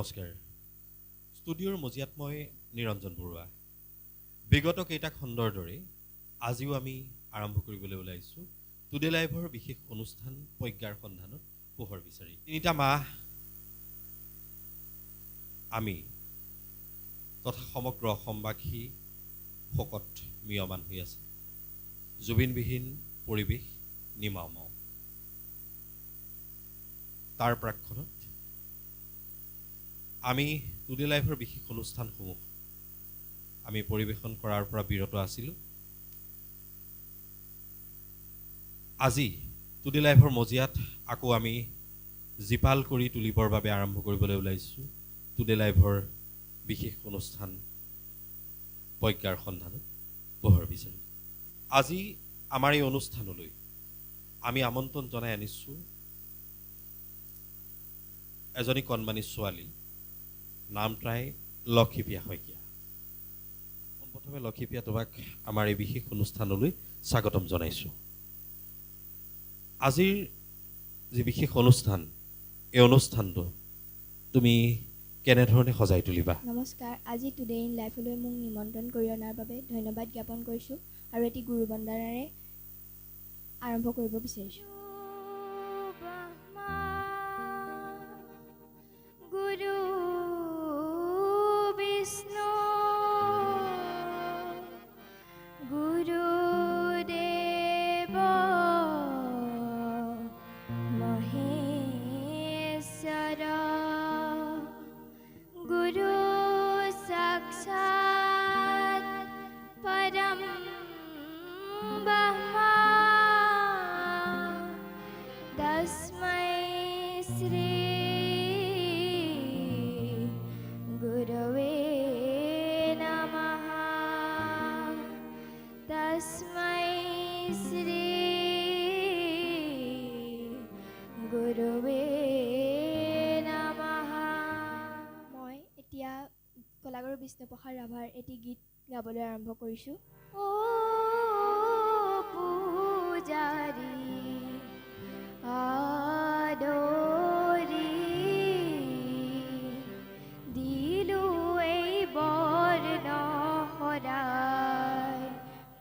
নমস্কাৰ। ষ্টুডিঅ'ৰ মজিয়াত মই নিৰঞ্জন বৰুৱা। বিগত কেইটা খণ্ডৰ দৰে আজিও আমি আৰম্ভ কৰিবলৈ ওলাইছোঁ টুডে লাইভৰ বিশেষ অনুষ্ঠান প্ৰজ্ঞাৰ সন্ধানত পোহৰ বিচাৰি। 3টা মাহ আমি তথা সমগ্ৰ অসমবাসী শোকত ম্ৰিয়মান হৈ আছে। জুবিনবিহীন পৰিৱেশ নিমাওমাও। তাৰ প্ৰাক্ষণত আমি টুডে লাইভৰ বিশেষ অনুষ্ঠানসমূহ আমি পৰিৱেশন কৰাৰ পৰা বিৰত আছিলোঁ। আজি টুডে লাইভৰ মজিয়াত আকৌ আমি জীপাল কৰি তুলিবৰ বাবে আৰম্ভ কৰিবলৈ ওলাইছোঁ টুডে লাইভৰ বিশেষ অনুষ্ঠান প্ৰজ্ঞাৰ সন্ধানত পোহৰ বিচাৰি। আজি আমাৰ এই অনুষ্ঠানলৈ আমি আমন্ত্ৰণ জনাই আনিছোঁ এজনী কণমানি ছোৱালী, নাম তাই লক্ষীপ্ৰিয়া শইকীয়া। পোনপ্ৰথমে লক্ষীপ্ৰিয়া, তোমাক আমাৰ এই বিশেষ অনুষ্ঠানলৈ স্বাগতম জনাইছোঁ। আজিৰ যি বিশেষ অনুষ্ঠান, এই অনুষ্ঠানটো তুমি কেনেধৰণে সজাই তুলিবা? নমস্কাৰ। আজি টুডে ইন লাইফলৈ মোক নিমন্ত্ৰণ কৰি অনাৰ বাবে ধন্যবাদ জ্ঞাপন কৰিছোঁ আৰু এটি গুৰু বন্দনাৰে আৰম্ভ কৰিব বিচাৰিছোঁ। গুৰু বিষ্ণু গুৰুদেৱ মহেশ্বৰ গুৰু সাক্ষাৎ পৰম ব্ৰহ্মা তস্मै শ্ৰী গুৰৱে নমঃ। তস্मै শ্ৰী গুৰৱে নমঃ। মই এতিয়া কলাগুৰু বিষ্ণুপ্ৰসাদ ৰাভাৰ এটি গীত গাবলৈ আৰম্ভ কৰিছোঁ। ও পূজাৰী আদৰি দিলো এই বৰ্ণ শৰাই,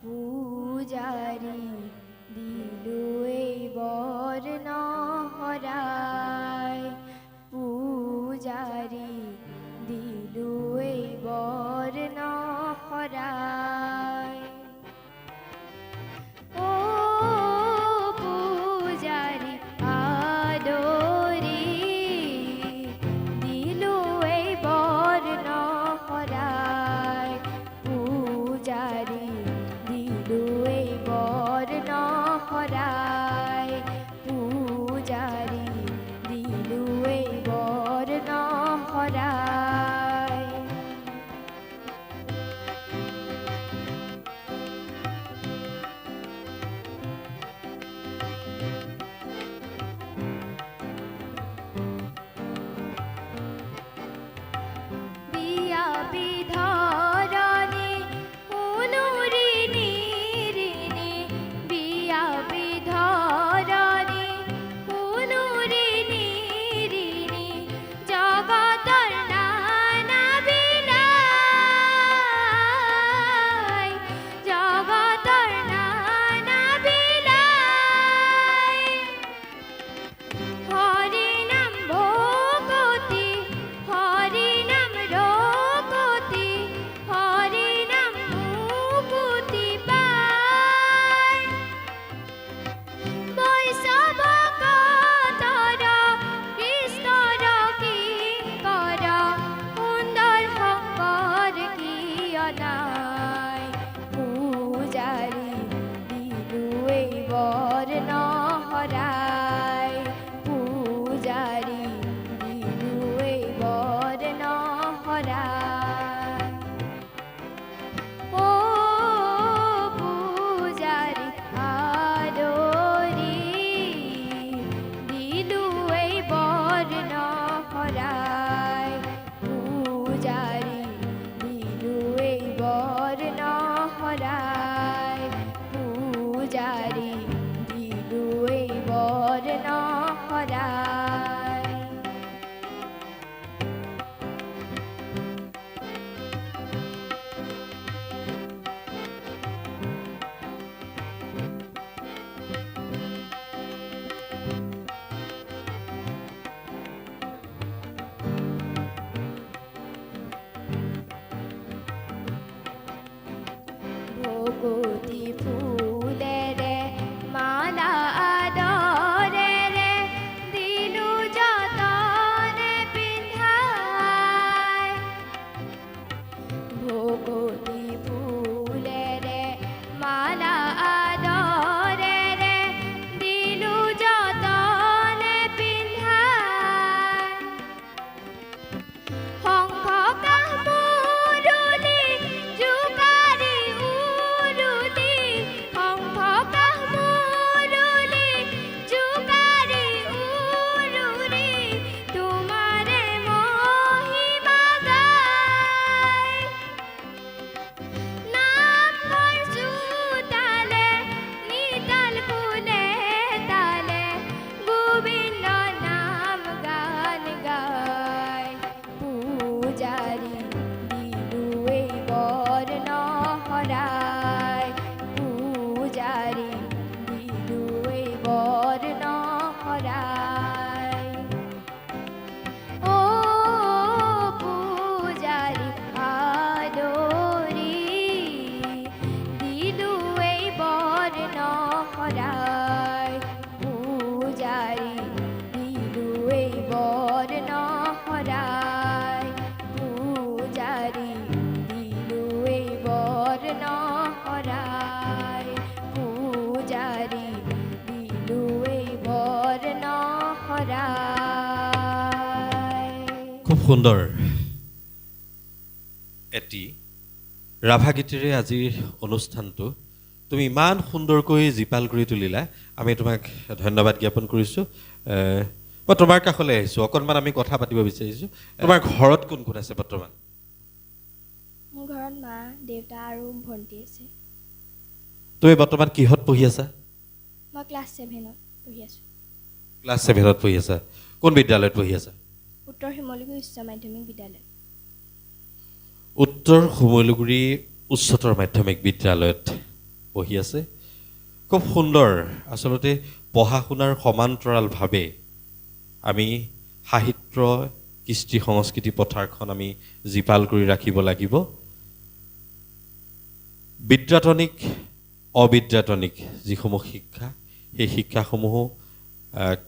পূজাৰী দিলো এই বৰ্ণ শৰাই, পূজাৰী দিলো এই বৰ্ণ শৰাই। ও পূজাৰী আদৰি দিলো এই বৰ্ণ শৰাই, পূজাৰী দিলো এই বৰ্ণ ভকতি ফুলেৰে মালা আদৰেৰে দিলো যতনে পিন্ধাই ভকতি ফুলেৰে মালা আদৰেৰে দিলো যতনে পিন্ধাই শংখ কামুৰুলি জোকাৰি উৰুলি শংখ কামুৰুলি জোকাৰি উৰুলি তোমাৰে মহিমা গাই নামৰ জোতালে নিতাল ফুলে তালে গোবিন্দ নাম গান গায় পূজাৰী দিলো এই বৰ্ণ হৰাই পূজাৰী দিলো এই বৰ্ণ হৰাই ও পূজাৰী আদৰি দিলো এই বৰ্ণ হৰাই পূজাৰী দিলো এই বৰ্ণ হৰাই পূজাৰী দিলো এই বৰ্ণ হৰাই পূজাৰী দিলো এই বৰ্ণ হৰাই খুব সুন্দৰ এটি ৰাভা গীতেৰে আজিৰ অনুষ্ঠানটো তুমি ইমান সুন্দৰকৈ জীপাল কৰি তুলিলা আমি তোমাক ধন্যবাদ জ্ঞাপন কৰিছোঁ মই তোমাৰ কাষলৈ আহিছোঁ অকণমান আমি কথা পাতিব বিচাৰিছোঁ তোমাৰ ঘৰত কোন কোন আছে বৰ্তমান মোৰ ঘৰত মা দেউতা আৰু ভণ্টি আছে তুমি বৰ্তমান কিহত পঢ়ি আছা মই ক্লাছ 7ত পঢ়ি আছোঁ ক্লাছ 7ত পঢ়ি আছা কোন বিদ্যালয়ত পঢ়ি আছা উত্তৰ শিমলুগুৰি উচ্চ মাধ্যমিক বিদ্যালয় উত্তৰ শিমলুগুৰি উচ্চতৰ মাধ্যমিক বিদ্যালয়ত পঢ়ি আছে খুব সুন্দৰ আচলতে পঢ়া শুনাৰ সমান্তৰালভাৱে আমি সাহিত্য কৃষ্টি সংস্কৃতি পথাৰখন আমি জীপাল কৰি ৰাখিব লাগিব বিদ্যাতনিক অবিদ্যাতনিক যিসমূহ শিক্ষা সেই শিক্ষাসমূহো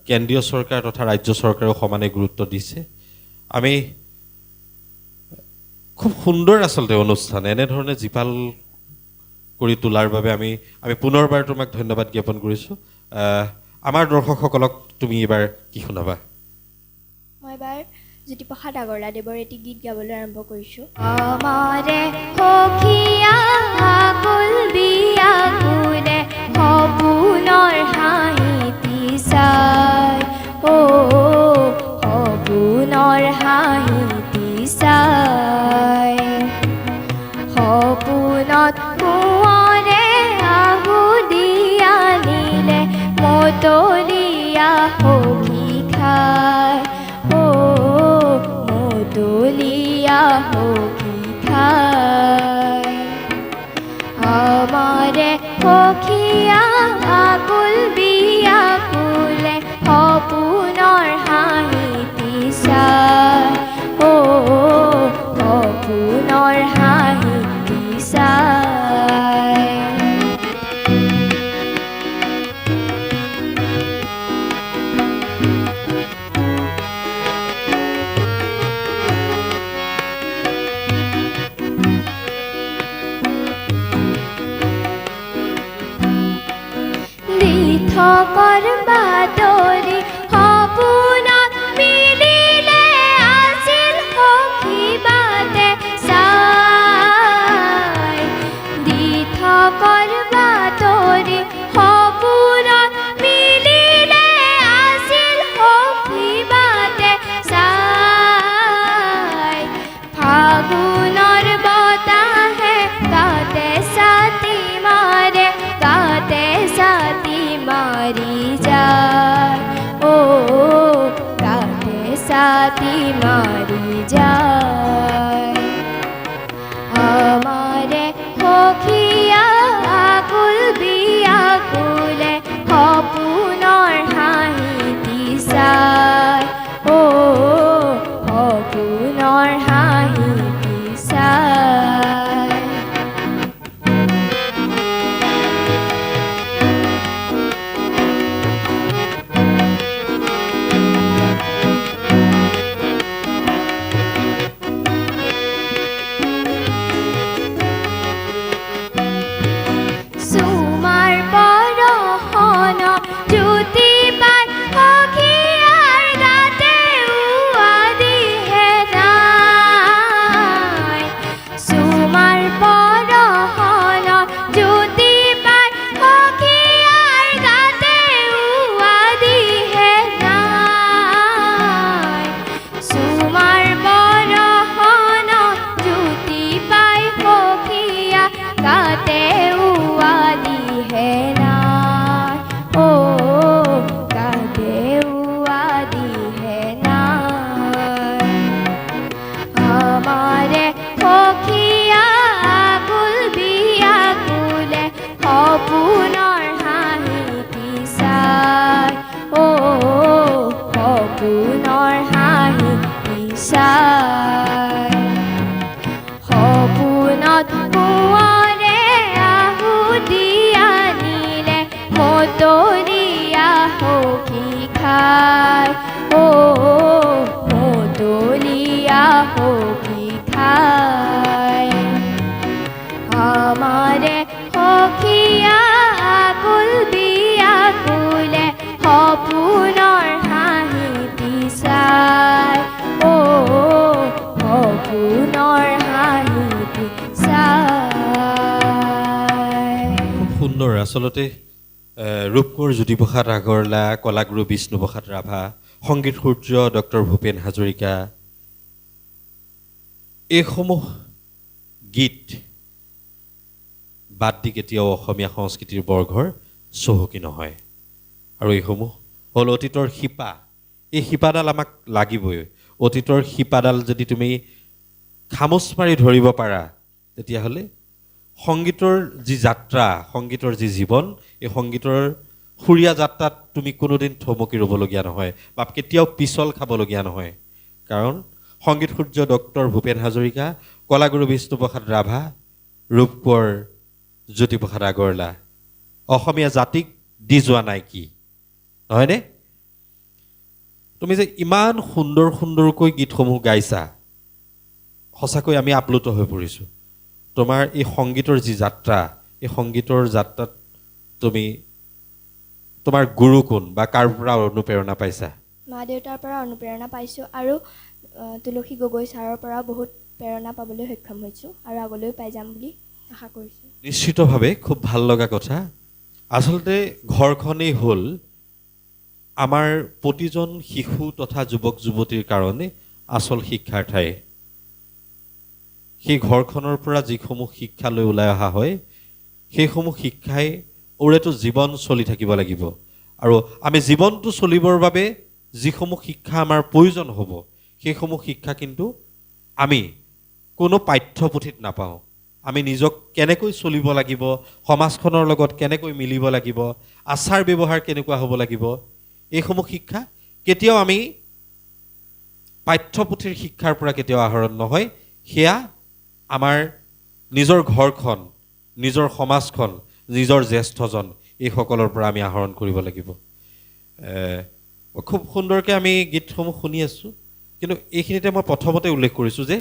কেন্দ্ৰীয় চৰকাৰ তথা ৰাজ্য চৰকাৰেও সমানে গুৰুত্ব দিছে আমি খুব সুন্দৰ আচলতে অনুষ্ঠান এনেধৰণে জীপাল কৰি তোলাৰ বাবে আমি পুনৰবাৰ তোমাক ধন্যবাদ জ্ঞাপন কৰিছোঁ আমাৰ দৰ্শকসকলক তুমি এবাৰ কি শুনাবা মই এবাৰ জ্যোতিপ্ৰসাদ আগৰৱালাদেৱৰ এটি গীত গাবলৈ আৰম্ভ কৰিছোঁ আমাৰে সখীয়া আকুল বিয়াকুলে সপোনৰ হাঁহিটি চাই ও সপোনৰ হাঁহিটি চাই সপোনত কোঁৱৰে আহুদি আনিলে মতলীয়া সখী খাই ও মতলীয়া সখী খাই আমাৰে সখীয়া আকুল বিয়াকুলে সপোনৰ হাঁহিটি চাই ও সপোনৰ হাঁহিটি চাই থকৰ বাতৰি সপোনত মিলিলে আছিল সখী বাটে চাই দি থকৰ বাতৰি সপোনত মিলিলে আছিল সখী বাটে চাই ফাগুনৰ বতাহে গাতে ছাতি মাৰে গাতে ছাতি মাৰি যায় ও গাতে ছাতি মাৰি যায় আমাৰে সখীয়া আকুল বিয়াকুলে সপোনৰ হাঁহিটি চাই ও সপোনৰ হাঁহিটি চাই মতলিয়া সখী ঠাই আমাৰে সখীয়া আকুল বিয়াকুলে সপোনৰ হাঁহি পিছাই সপোনৰ হাঁহি পিছাই। খুব সুন্দৰ। আচলতে ৰূপকোঁৱৰ জ্যোতিপ্ৰসাদ আগৰৱালা, কলাগুৰু বিষ্ণুপ্ৰসাদ ৰাভা, সংগীত সূৰ্য ডক্টৰ ভূপেন হাজৰিকা, এইসমূহ গীত বাদ দি কেতিয়াও অসমীয়া সংস্কৃতিৰ বৰঘৰ চহকী নহয়। আৰু এইসমূহ হ'ল অতীতৰ শিপা। এই শিপাডাল আমাক লাগিবই। অতীতৰ শিপাডাল যদি তুমি খামোচ মাৰি ধৰিব পাৰা, তেতিয়াহ'লে সংগীতৰ যি যাত্ৰা, সংগীতৰ যি জীৱন, এই সংগীতৰ সুৰীয়া যাত্ৰাত তুমি কোনোদিন থমকি ৰ'বলগীয়া নহয় বা কেতিয়াও পিছল খাবলগীয়া নহয়। কাৰণ সংগীত সূৰ্য ডক্টৰ ভূপেন হাজৰিকা, কলাগুৰু বিষ্ণুপ্ৰসাদ ৰাভা, ৰূপকোঁৱৰ জ্যোতিপ্ৰসাদ আগৰৱালা অসমীয়া জাতিক দি যোৱা নাই কি, নহয়নে? তুমি যে ইমান সুন্দৰ সুন্দৰকৈ গীতসমূহ গাইছা, সঁচাকৈ আমি আপ্লুত হৈ পৰিছোঁ। তোমাৰ এই সংগীতৰ যি যাত্ৰা, এই সংগীতৰ যাত্ৰাত তুমি তোমাৰ গুৰু কোন বা কাৰ পৰা অনুপ্ৰেৰণা পাইছা? মা দেউতাৰ পৰা অনুপ্ৰেৰণা পাইছোঁ আৰু তুলসী গগৈ ছাৰৰ পৰাও বহুত প্ৰেৰণা পাবলৈ সক্ষম হৈছোঁ আৰু আগলৈও পাই যাম বুলি আশা কৰিছোঁ। নিশ্চিতভাৱে খুব ভাল লগা কথা। আচলতে ঘৰখনেই হ'ল আমাৰ প্ৰতিজন শিশু তথা যুৱক যুৱতীৰ কাৰণে আচল শিক্ষাৰ ঠাই। সেই ঘৰখনৰ পৰা যিসমূহ শিক্ষা লৈ ওলাই অহা হয়, সেইসমূহ শিক্ষাই ওৰেতো জীৱন চলি থাকিব লাগিব। আৰু আমি জীৱনটো চলিবৰ বাবে যিসমূহ শিক্ষা আমাৰ প্ৰয়োজন হ'ব, সেইসমূহ শিক্ষা কিন্তু আমি কোনো পাঠ্যপুথিত নাপাওঁ। আমি নিজক কেনেকৈ চলিব লাগিব, সমাজখনৰ লগত কেনেকৈ মিলিব লাগিব, আচাৰ ব্যৱহাৰ কেনেকুৱা হ'ব লাগিব, এইসমূহ শিক্ষা কেতিয়াও আমি পাঠ্যপুথিৰ শিক্ষাৰ পৰা কেতিয়াও আহৰণ নহয়। সেয়া আমাৰ নিজৰ ঘৰখন, নিজৰ সমাজখন, নিজৰ জ্যেষ্ঠজন, এইসকলৰ পৰা আমি আহৰণ কৰিব লাগিব। খুব সুন্দৰকৈ আমি গীতসমূহ শুনি আছোঁ। কিন্তু এইখিনিতে মই প্ৰথমতে উল্লেখ কৰিছোঁ যে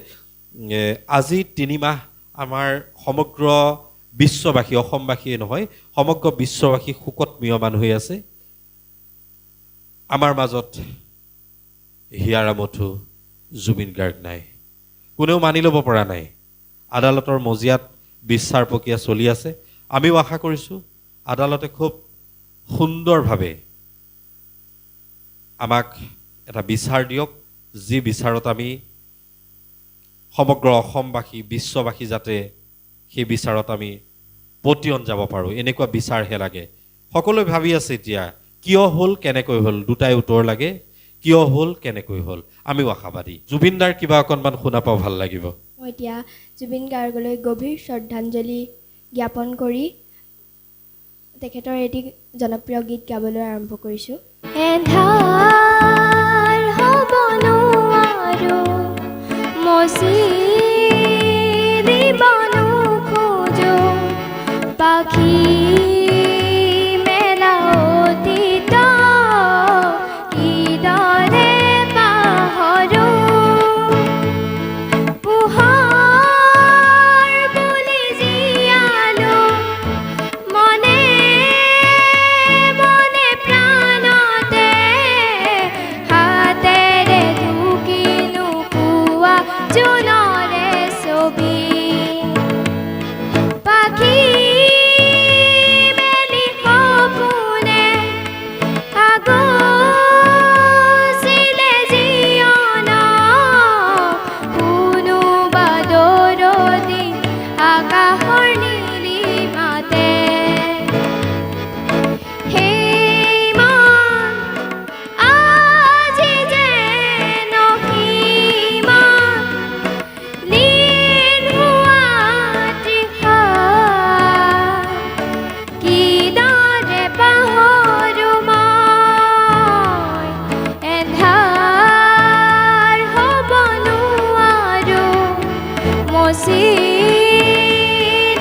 আজি 3 মাহ আমাৰ সমগ্ৰ বিশ্ববাসী, অসমবাসীয়ে নহয়, সমগ্ৰ বিশ্ববাসী শোকত মিয়মান হৈ আছে। আমাৰ মাজত হিয়াৰ আমঠু জুবিন গাৰ্গ নাই, কোনেও মানি ল'ব পৰা নাই। আদালতৰ মজিয়াত বিচাৰ প্ৰক্ৰিয়া চলি আছে। আমিও আশা কৰিছোঁ আদালতে খুব সুন্দৰভাৱে আমাক এটা বিচাৰ দিয়ক, যি বিচাৰত আমি সমগ্ৰ অসমবাসী, বিশ্ববাসী যাতে সেই বিচাৰত আমি পতিয়ন যাব পাৰোঁ, এনেকুৱা বিচাৰহে লাগে। সকলোৱে ভাবি আছে এতিয়া কিয় হ'ল, কেনেকৈ হ'ল, দুটাই উত্তৰ লাগে। কিয় হ'ল, কেনেকৈ হ'ল। আমিও আশাবাদী। জুবিনদাৰ কিবা অকণমান শুনা পাওঁ, ভাল লাগিব। মই এতিয়া জুবিন গাৰ্গলৈ গভীৰ শ্ৰদ্ধাঞ্জলি জ্ঞাপন কৰি তেখেতৰ এটি জনপ্ৰিয় গীত গাবলৈ আৰম্ভ কৰিছোঁ। এন্ধাৰ হ'ব নোৱাৰো মচি দিব নোখোজো পাখি মেলা অতীত কিদৰে পাহৰো পোহৰ বুলি জীয়ালো মনে মনে প্ৰাণতে হাতেৰে ঢুকি নোপোৱা জোনৰে ছবি পাখি মেলি সপোনে আগচিলে জীৱন কোনোবা দৰদী আকাশৰ নীলিমাতে সেই মন আজি যেন কিমান লীন হোৱা তৃষাত কিদৰে পাহৰো মই এন্ধাৰ হ'ব নোৱাৰো মচি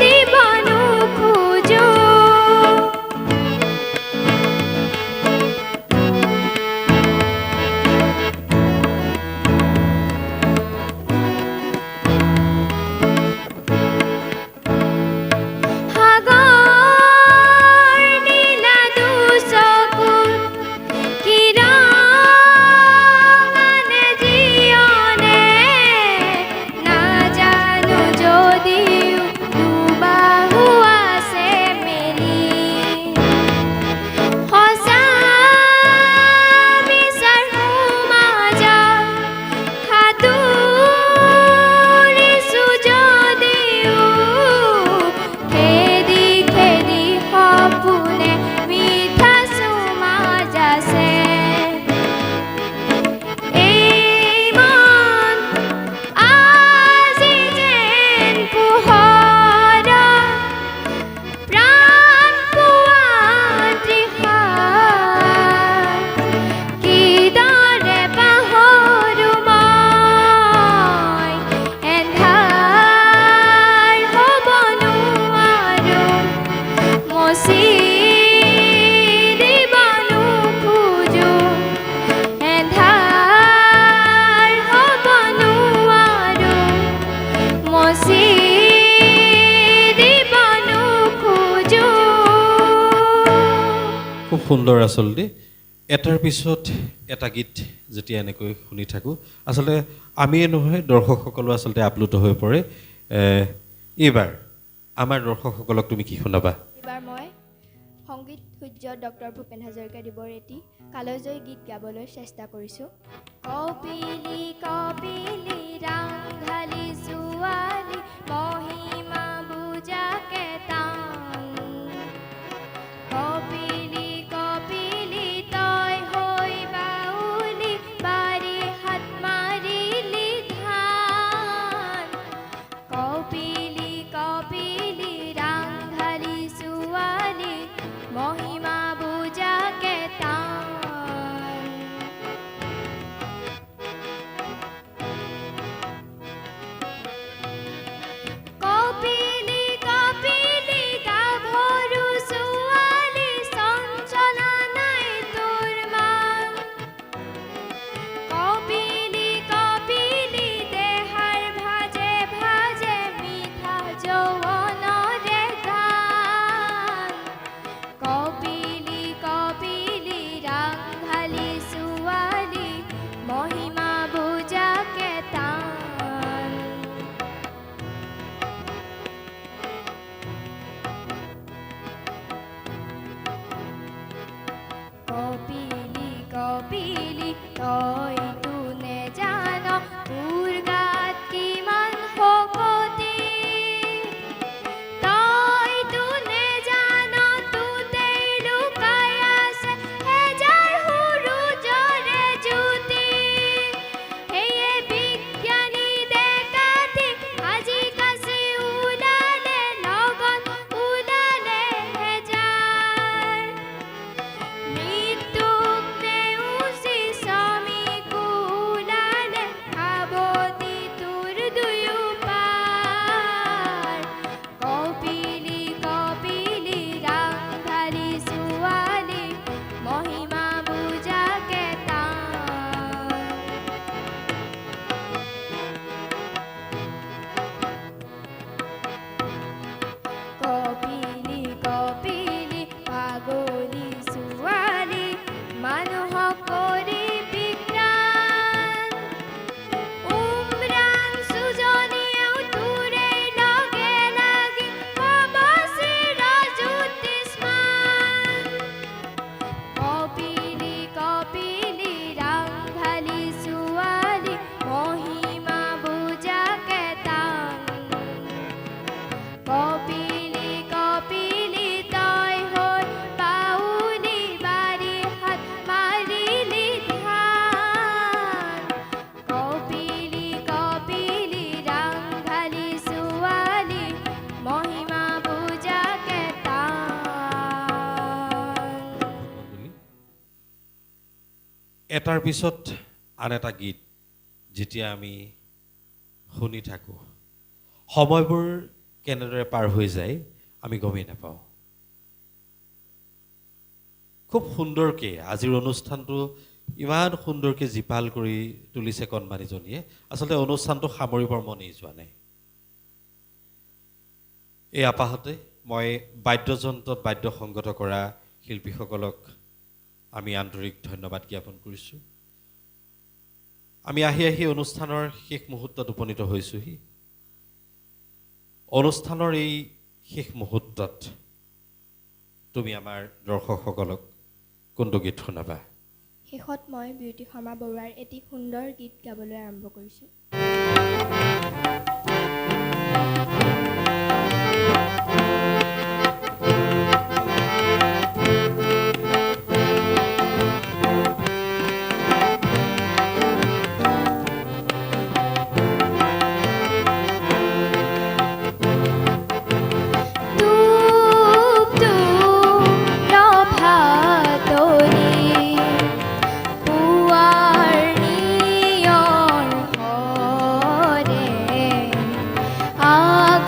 দিব সুন্দৰ আচলতে এটাৰ পিছত এটা গীত যেতিয়া এনেকৈ শুনি থাকোঁ আচলতে আমিয়ে নহয় দৰ্শকসকলো আচলতে আপ্লুত হৈ পৰে এইবাৰ আমাৰ দৰ্শকসকলক তুমি কি শুনাবা এইবাৰ মই সংগীত সূৰ্য ডক্টৰ ভূপেন হাজৰিকাদেৱৰ এটি কালজয়ী গীত গাবলৈ চেষ্টা কৰিছোঁ কপিলি কপিলি ৰাংঢালি ছোৱালী মহিমা বুজাকে টান কপিলি কপিলি তই হৈ বাউলি বাৰী হাত মাৰিলি ধান কপিলি কপিলি ৰাংঢালি ছোৱালী মহিমা বুজাকে টান কপিলি কপিলি গাভৰু ছোৱালী চঞ্চলা নাই তোৰ মান কপিলি কপিলি দেহাৰ ভাজে ভাজে মিঠা যৌৱনৰে গান কপিলি কপিলি ৰাংঢালি ছোৱালী মহিমা বুজাকে টান কপিলি কপিলি তই তোনে জান তোৰ গাত কিমান শকতি তই তোনে জান তোতেই লুকাই আছে হেজাৰ সূৰুযৰে জ্যোতি সেয়ে বিজ্ঞানী ডেকাটি আজি কাচি ওলালে লগত ওলালে হেজাৰ মৃত্যুক নেওচি শ্ৰমিক ওলালে সাৱতি তোৰ দুয়ো পাৰ কপিলি কপিলি ৰাংঢালি ছোৱালী মহিমা বুজাকে টান কপিলি কপিলি পাগলী ছোৱালী মানুহক কৰি বিজ্ঞান উমৰাং সুজনীয়েও তোৰেই লগে লাগি হ'ব চিৰজ্যোতিষ্মান কপিলি কপিলি ৰাংঢালি ছোৱালী মহিমা বুজাকে টান কপিলি কপিলি তই হৈ বাউলি বাৰী হাত মাৰিলি ধান কপিলি কপিলি ৰাংঢালি ছোৱালী মহিমা বুজাকে টান মণ্ডলী এটাৰ পিছত আন এটা গীত যেতিয়া আমি শুনি থাকোঁ সময়বোৰ কেনেদৰে পাৰ হৈ যায় আমি গমেই নাপাওঁ খুব সুন্দৰকৈ আজিৰ অনুষ্ঠানটো ইমান সুন্দৰকৈ জীপাল কৰি তুলিছে কণমানিজনীয়ে আচলতে অনুষ্ঠানটো সামৰিবৰ মনেই যোৱা নাই এই আপাহতে মই বাদ্যযন্ত্ৰত বাদ্য সংগত কৰা শিল্পীসকলক আমি আন্তৰিক ধন্যবাদ জ্ঞাপন কৰিছোঁ আমি আহি আহি অনুষ্ঠানৰ শেষ মুহূৰ্তত উপনীত হৈছোঁহি অনুষ্ঠানৰ এই শেষ মুহূৰ্তত তুমি আমাৰ দৰ্শকসকলক কোনটো গীত শুনাবা শেষত মই বিউতি শৰ্মা বৰুৱাৰ এটি সুন্দৰ গীত গাবলৈ আৰম্ভ কৰিছোঁ টুপ টুপ প্ৰভাতৰি পুৱাৰ নিয়ৰ হৰে আগ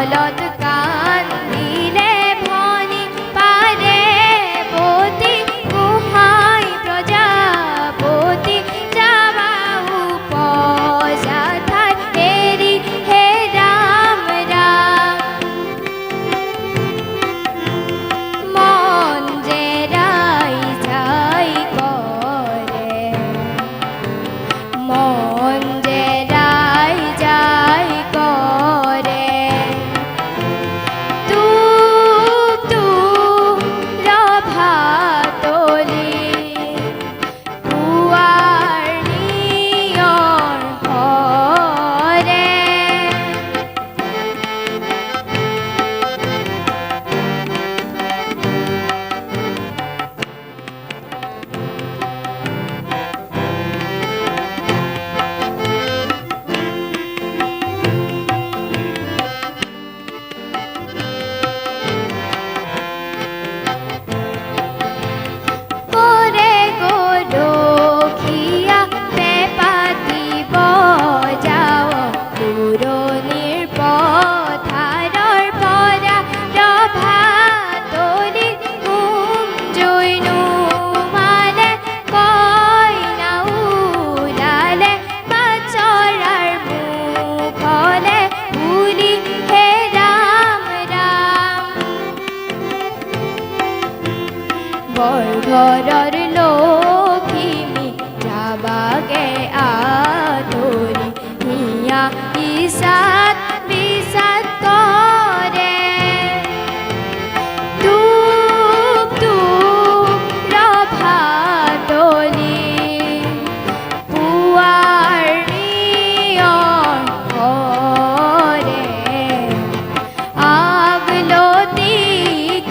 তলত কান্দিলে ভনী পাৰে পতি গোহাঁই প্ৰজাপতি যাবা উপজা ঠাই এৰি হে ৰাম ৰাম মন যে ৰাই যাই কৰে মন যে ৰাই যাই কৰে তুক তুক ৰভাতলি পুয়াৰ নিয়ৰ হৰে কৰে গোৰখিয়া পেপাতি বজাও পুৰনিৰ পথাৰৰ পৰা ৰভাতলি জৈনু মালে কইনা ওলালে বাচৰাৰ মুখলে বুলি হে ৰাম ৰাম বৰঘৰৰ লখিমী যাবাগে আদৰি হিয়া ইচাত বিচাত কৰে তুক তুক ৰভাতলি পুৱাৰ নিয়ৰ হৰে আগলতি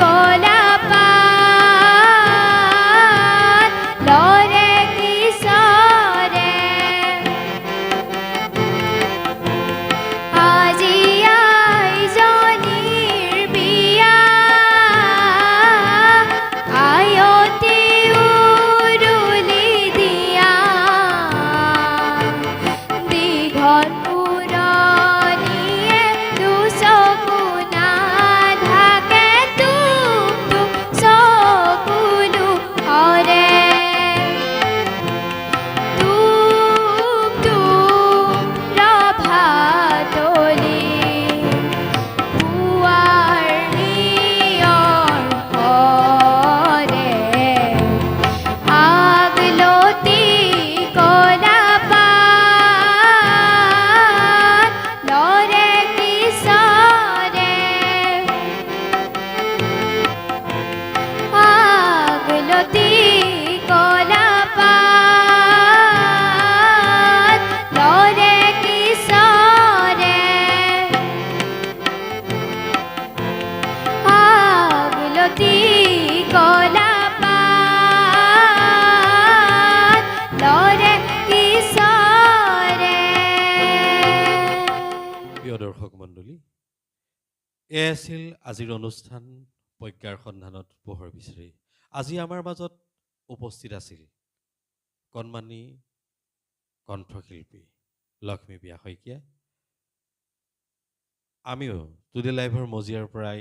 কলা পাত লৰে কিশোৰে আজি আইজনীৰ বিয়া আয়তি উৰুলি দিয়া দীঘল পুৰণিয়ে দুচকু নাথাকে তুক তুক চকুলো হৰে তুক তুক ৰভাতলি পুৱাৰ নিয়ৰ হৰে আগলতি কলা পাত লৰে কিশোৰে আগলতি কলা পাত লৰে কিশোৰে আগলতি কলা পাত লৰে কিশোৰে প্ৰিয় দৰ্শক মণ্ডলী, এয়া আছিল আজিৰ অনুষ্ঠান প্ৰজ্ঞাৰ সন্ধানত পোহৰ বিচাৰি। আজি আমাৰ মাজত উপস্থিত আছিল কণমানি কণ্ঠশিল্পী লক্ষ্মীপ্ৰিয়া শইকীয়া। আমিও টুডে লাইভৰ মজিয়াৰ পৰাই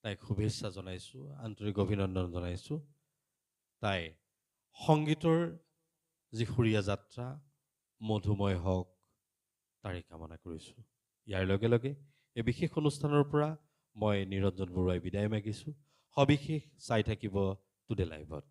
তাইক শুভেচ্ছা জনাইছোঁ, আন্তৰিক অভিনন্দন জনাইছোঁ। তাই সংগীতৰ যি সুৰীয়া যাত্ৰা মধুময় হওক তাৰে কামনা কৰিছোঁ। ইয়াৰ লগে লগে এই বিশেষ অনুষ্ঠানৰ পৰা মই নিৰঞ্জন বৰুৱাই বিদায় মাগিছোঁ। সবিশেষ চাই থাকিব টুডে লাইভত।